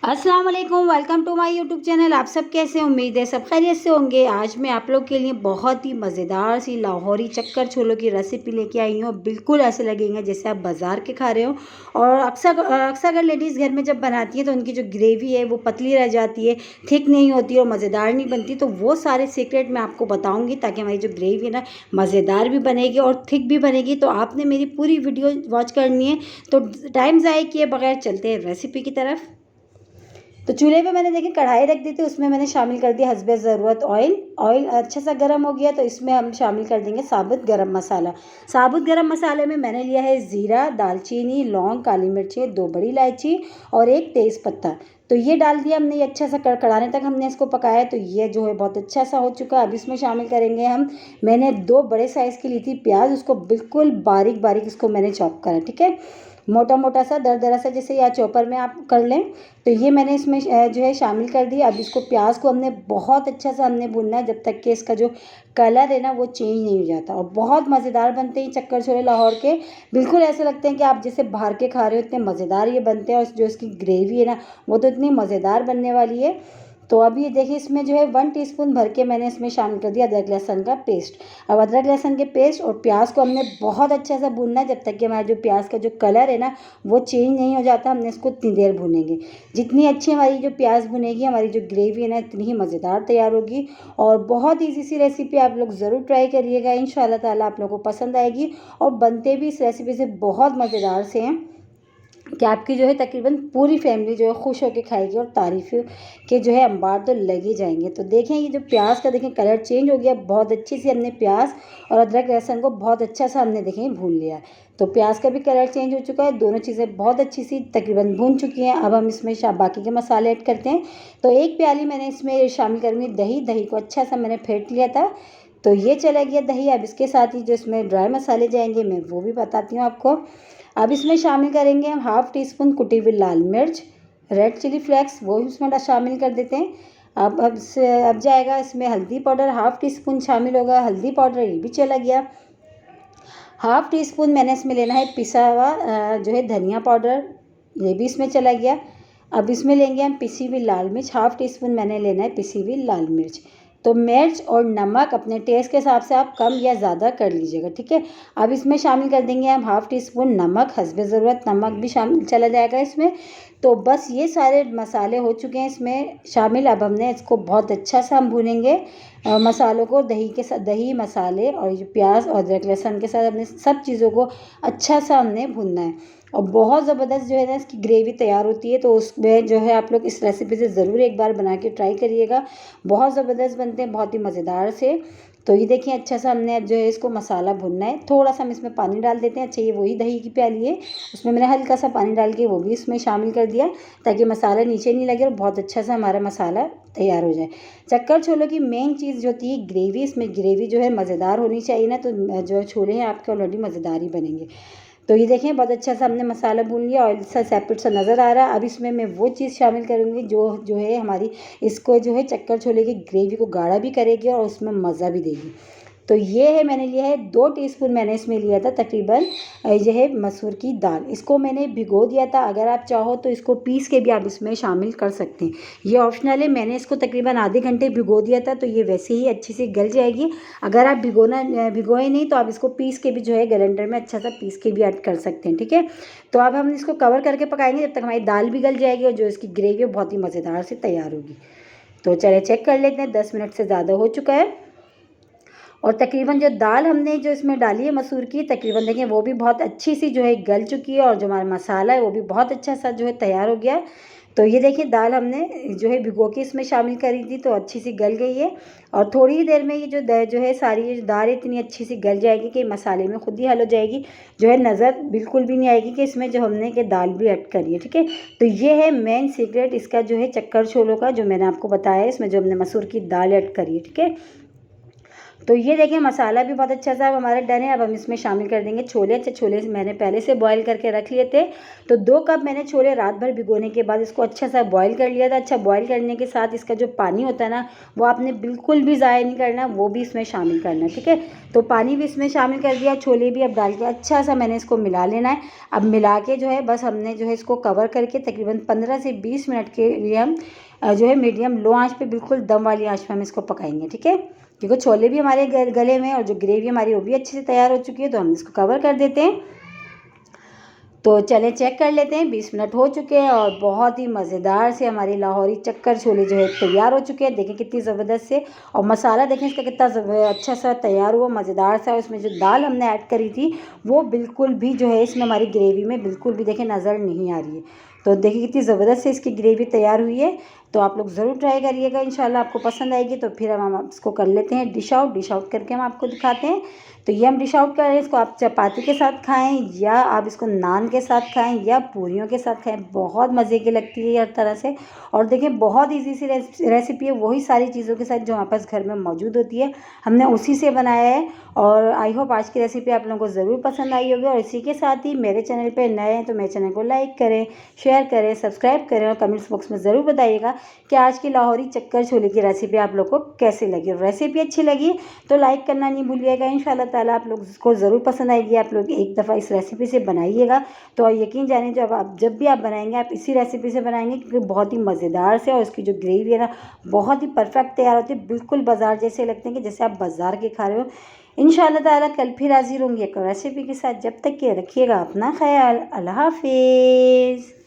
अस्सलाम वालेकुम, welcome to my YouTube channel. आप सब कैसे हैं? उम्मीद है सब खैरियत से होंगे। आज मैं आप लोग के लिए बहुत ही मज़ेदार सी लाहौरी चक्कर छोलों की रेसिपी लेके आई हूँ। बिल्कुल ऐसे लगेंगे जैसे आप बाज़ार के खा रहे हो। और अक्सर अक्सर अगर लेडीज़ घर में जब बनाती हैं तो उनकी जो ग्रेवी है वो पतली रह जाती है, थिक नहीं होती और मज़ेदार नहीं बनती। तो वो सारे सीक्रेट मैं आपको बताऊँगी ताकि हमारी जो ग्रेवी है ना मज़ेदार भी बनेगी और थिक भी बनेगी। तो आपने मेरी पूरी वीडियो वॉच करनी है। तो टाइम ज़ाया किए बगैर चलते हैं रेसिपी की तरफ। तो चूल्हे पे मैंने देखिए कढ़ाई रख दी थी, उसमें मैंने शामिल कर दिया हस्बे ज़रूरत ऑयल। ऑयल अच्छा सा गर्म हो गया तो इसमें हम शामिल कर देंगे साबुत गरम मसाला। साबुत गरम मसाले में मैंने लिया है ज़ीरा, दालचीनी, लौंग, काली मिर्चें, 2 बड़ी इलायची और 1 तेज़ पत्ता। तो ये डाल दिया हमने। ये अच्छा सा कड़कड़ाने तक हमने इसको पकाया। तो ये जो है बहुत अच्छा सा हो चुका है। अब इसमें शामिल करेंगे हम, मैंने 2 बड़े साइज़ की ली थी प्याज, उसको बिल्कुल बारीक बारीक इसको मैंने चॉप करा, ठीक है, मोटा मोटा सा दरदरा सा, जैसे या चॉपर में आप कर लें। तो ये मैंने इसमें जो है शामिल कर दिया। अब इसको प्याज को हमने बहुत अच्छा सा हमने भूनना है जब तक कि इसका जो कलर है ना वो चेंज नहीं हो जाता। और बहुत मज़ेदार बनते हैं चक्कर छोले लाहौर के। बिल्कुल ऐसे लगते हैं कि आप जैसे बाहर के खा रहे हो, इतने मज़ेदार ये बनते हैं। और जो इसकी ग्रेवी है ना वो तो इतनी मज़ेदार बनने वाली है। तो अभी ये देखिए इसमें जो है 1 टीस्पून भर के मैंने इसमें शामिल कर दिया अदरक लहसुन का पेस्ट। अब अदरक लहसुन के पेस्ट और प्याज को हमने बहुत अच्छा सा भूनना है जब तक कि हमारा जो प्याज का जो कलर है ना वो चेंज नहीं हो जाता। हमने इसको इतनी देर भूनेंगे। जितनी अच्छी हमारी जो प्याज भुनेगी, हमारी जो ग्रेवी है ना इतनी ही मज़ेदार तैयार होगी। और बहुत ईजी सी रेसिपी, आप लोग ज़रूर ट्राई करिएगा। इंशाल्लाह ताला आप लोगों को पसंद आएगी। और बनते भी इस रेसिपी से बहुत मज़ेदार से हैं कि आपकी जो है तकरीबन पूरी फैमिली जो है खुश होकर खाएगी और तारीफ़ के जो है अंबार तो लगे जाएंगे। तो देखें ये जो प्याज का देखें कलर चेंज हो गया। बहुत अच्छी सी हमने प्याज और अदरक लहसुन को बहुत अच्छा सा हमने देखें भून लिया। तो प्याज का भी कलर चेंज हो चुका है। दोनों चीज़ें बहुत अच्छी सी तकरीबन भून चुकी हैं। अब हम इसमें बाकी के मसाले ऐड करते हैं। तो 1 प्याली मैंने इसमें शामिल करूँगी दही। दही को अच्छा सा मैंने फेंट लिया था। तो ये चला गया दही। अब इसके साथ ही जो इसमें ड्राई मसाले जाएंगे मैं वो भी बताती हूँ आपको। अब इसमें शामिल करेंगे हम 1/2 टीस्पून कुटी हुई लाल मिर्च, रेड चिली फ्लेक्स वो भी इसमें शामिल कर देते हैं। अब जाएगा इसमें हल्दी पाउडर 1/2 टीस्पून शामिल होगा। हल्दी पाउडर ये भी चला गया। 1/2 टीस्पून मैंने इसमें लेना है पिसा हुआ जो है धनिया पाउडर, ये भी इसमें चला गया। अब इसमें लेंगे हम पिसी हुई लाल मिर्च। 1/2 टीस्पून मैंने लेना है पिसी हुई लाल मिर्च। तो मिर्च और नमक अपने टेस्ट के हिसाब से आप कम या ज़्यादा कर लीजिएगा, ठीक है। अब इसमें शामिल कर देंगे हम 1/2 टीस्पून नमक। हस्बे ज़रूरत नमक भी शामिल चला जाएगा इसमें। तो बस ये सारे मसाले हो चुके हैं इसमें शामिल। अब हमने इसको बहुत अच्छा सा हम भूनेंगे मसालों को दही के साथ। दही, मसाले और ये प्याज और अदरक लहसुन के साथ अपने सब चीज़ों को अच्छा सा हमने भूनना है। और बहुत ज़बरदस्त जो है ना इसकी ग्रेवी तैयार होती है। तो उसमें जो है आप लोग इस रेसिपी से ज़रूर एक बार बना के ट्राई करिएगा। बहुत ज़बरदस्त बनते हैं, बहुत ही मज़ेदार से। तो ये देखिए अच्छा सा हमने अब जो है इसको मसाला भुनना है। थोड़ा सा हम इसमें पानी डाल देते हैं। अच्छा ये वही दही की प्याली है, उसमें मैंने हल्का सा पानी डाल के वो भी इसमें शामिल कर दिया ताकि मसाला नीचे नहीं लगे और बहुत अच्छा सा हमारा मसाला तैयार हो जाए। चक्कर छोलों की मेन चीज़ जो होती है ग्रेवी। इसमें ग्रेवी जो है मज़ेदार होनी चाहिए ना, तो जो छोले हैं आपके ऑलरेडी मज़ेदार ही बनेंगे। तो ये देखें बहुत अच्छा सा हमने मसाला भून लिया, ऑयल सा सेपरेट सा नज़र आ रहा है। अब इसमें मैं वो चीज़ शामिल करूँगी जो है हमारी इसको जो है चक्कर छोले की ग्रेवी को गाढ़ा भी करेगी और उसमें मज़ा भी देगी। तो ये है मैंने लिया है 2 टीस्पून मैंने इसमें लिया था तकरीबन यह है मसूर की दाल। इसको मैंने भिगो दिया था। अगर आप चाहो तो इसको पीस के भी आप इसमें शामिल कर सकते हैं, ये ऑप्शनल है। मैंने इसको तकरीबन आधे घंटे भिगो दिया था तो ये वैसे ही अच्छी सी गल जाएगी। अगर आप भिगोए नहीं तो आप इसको पीस के भी जो है ग्राइंडर में अच्छा सा पीस के भी ऐड कर सकते हैं, ठीक है। तो अब हम इसको कवर करके पकाएंगे जब तक हमारी दाल भी गल जाएगी और जो इसकी ग्रेवी बहुत ही मज़ेदार से तैयार होगी। तो चलिए चेक कर लेते हैं। 10 मिनट से ज़्यादा हो चुका है और तकरीबन जो दाल हमने जो इसमें डाली है मसूर की, तकरीबन देखें वो भी बहुत अच्छी सी जो है गल चुकी है और जो हमारा मसाला है वो भी बहुत अच्छा सा जो है तैयार हो गया। तो ये देखिए दाल हमने जो है भिगो के इसमें शामिल करी थी तो अच्छी सी गल गई है। और थोड़ी ही देर में ये जो है सारी ये दाल इतनी अच्छी सी गल जाएगी कि मसाले में खुद ही हल हो जाएगी। जो है नज़र बिल्कुल भी नहीं आएगी कि इसमें जो हमने कि दाल भी ऐड करी है, ठीक है। तो ये है मेन सीक्रेट इसका जो है चक्कर छोलों का, जो मैंने आपको बताया है इसमें जो हमने मसूर की दाल ऐड करी है, ठीक है। तो ये देखें मसाला भी बहुत अच्छा सा हमारा डन है। अब हम इसमें शामिल कर देंगे छोले। अच्छा, छोले मैंने पहले से बॉईल करके रख लिए थे, तो 2 कप मैंने छोले रात भर भिगोने के बाद इसको अच्छा सा बॉईल कर लिया था। अच्छा, बॉईल करने के साथ इसका जो पानी होता है ना, वो आपने बिल्कुल भी ज़ाया नहीं करना, वो भी इसमें शामिल करना है, ठीक है। तो पानी भी इसमें शामिल कर दिया, छोले भी अब डाल के अच्छा सा मैंने इसको मिला लेना है। अब मिला के जो है बस हमने जो है इसको कवर करके तकरीबन 15 से 20 मिनट के लिए हम जो है मीडियम लो आंच पे, बिल्कुल दम वाली आंच पे हम इसको पकाएंगे, ठीक है। क्योंकि छोले भी हमारे गले में और जो ग्रेवी हमारी वो भी अच्छे से तैयार हो चुकी है, तो हम इसको कवर कर देते हैं। तो चलें चेक कर लेते हैं, 20 मिनट हो चुके हैं और बहुत ही मज़ेदार से हमारी लाहौरी चक्कर छोले जो है तैयार हो चुके हैं। देखें कितनी ज़बरदस्त से, और मसाला देखें इसका कितना अच्छा सा तैयार हुआ, मज़ेदार सा। उसमें जो दाल हमने ऐड करी थी वो बिल्कुल भी जो है इसमें हमारी ग्रेवी में बिल्कुल भी देखें नज़र नहीं आ रही है। तो देखिए कितनी ज़बरदस्त से इसकी ग्रेवी तैयार हुई है। तो आप लोग ज़रूर ट्राई करिएगा, इंशाल्लाह आपको पसंद आएगी। तो फिर हम इसको कर लेते हैं डिश आउट करके हम आपको दिखाते हैं। तो ये हम डिश आउट कर रहे हैं, इसको आप चपाती के साथ खाएं या आप इसको नान के साथ खाएं या पूरियों के साथ खाएं, बहुत मज़े की लगती है हर तरह से। और देखें बहुत इजी सी रेसिपी है, वही सारी चीज़ों के साथ जो हमारे पास घर में मौजूद होती है, हमने उसी से बनाया है। और आई होप आज की रेसिपी आप लोगों को ज़रूर पसंद आई होगी। और इसी के साथ ही मेरे चैनल पर नए हैं तो मेरे चैनल को लाइक करें, शेयर करें, सब्सक्राइब करें और कमेंट्स बॉक्स में ज़रूर बताइएगा कि आज की लाहौरी चक्कर छोले की रेसिपी आप लोग को कैसी लगी। रेसिपी अच्छी लगी तो लाइक करना नहीं भूलिएगा, इंशाल्लाह ताला आप लोग को ज़रूर पसंद आएगी। आप लोग एक दफ़ा इस रेसिपी से बनाइएगा तो यकीन जानिए जब भी आप बनाएंगे आप इसी रेसिपी से बनाएंगे, क्योंकि बहुत ही मज़ेदार से और इसकी जो ग्रेवी है ना बहुत ही परफेक्ट तैयार होती है, बिल्कुल बाजार जैसे लगते हैं कि जैसे आप बाज़ार के खा रहे हो। इंशाल्लाह ताला कल फिर हाजिर होंगी एक रेसिपी के साथ। जब तक के रखिएगा अपना ख्याल। अल्लाह हाफिज़।